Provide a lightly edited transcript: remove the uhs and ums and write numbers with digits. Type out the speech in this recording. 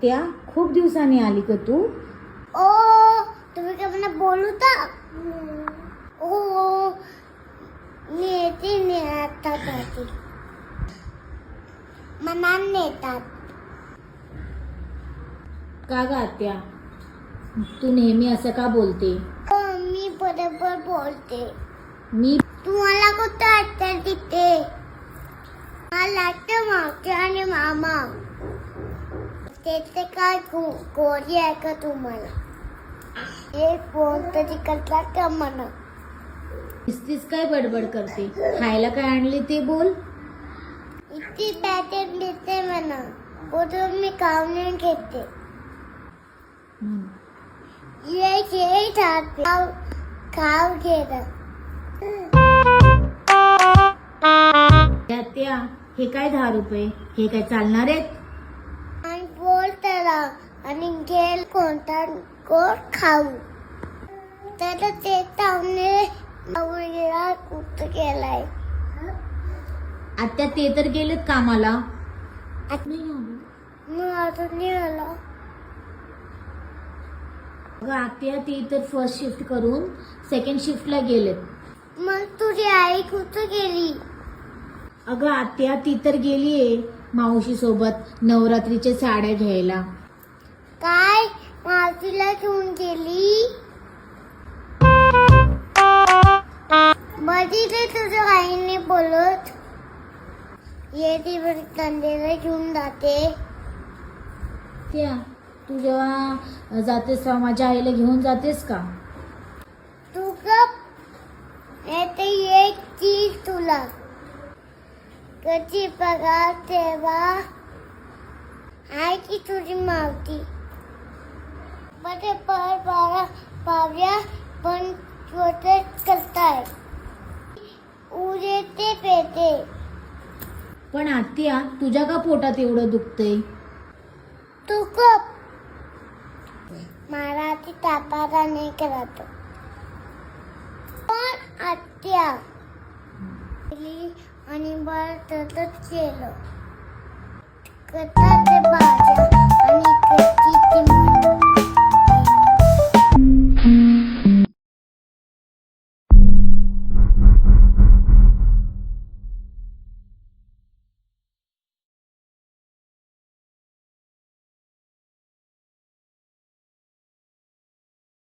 आत्या, खूप दिवसांनी आली का तू? ओ तुम्ही काय मला बोलू तर ओ मी येते नेतात मनात नेतात. का ग आत्या, तू नेहमी असं का बोलते? हो मी बरोबर बोलते. मी तुम्हाला कुठं आत्या तिथे मला तर मावशी आणि मामा ते काय गोरी आहे का तुम्हाला? एक फोन तरी करता का म्हणा? नुसतीच काय बडबड करते? खायला काय आणले ते बोल. इतकी पॅकेट देते म्हणा, बोलून मी काढून घेते. ये घे खाऊ घे. आत्या, हे काय 10 रुपये? हे काय चालणार आहेत? आणि बोल त्याला आणि घेल कोणता गोड खाऊ. त्याला ते तावणे आवडीला कुठं गेलाय. आत्या, ते तर गेलेत कामाला. मग अजून नाही आला. अगं आत्या, ती तर फर्स्ट शिफ्ट करून सेकंड शिफ्टला गेलेत. मग तुझी आई कुठं गेली? अगं आत्या, ती तर गेलीये मावशी सोबत नवरात्रीच्या साड्या घ्यायला. काय मावशीला घेऊन गेली? बघितले तुझ्या आईने बोलत ये ती तंदेला घेऊन जाते. त्या तू जेव्हा जातेस तेव्हा माझ्या आईला घेऊन जातेस का? तू गप येते एक चीज तुला कधी बघा तेव्हा आहे की तुझी मावती मध्ये पाव्या पण छोटे करताय उडे ते पेते. पण आत्या, तुझ्या का पोटात एवढं दुखतंय? तू गप मराठी तापाला नाही करत. पण आत्या आणि बरं तसंच केलं. कथा ते भाज्या आणि कधी ती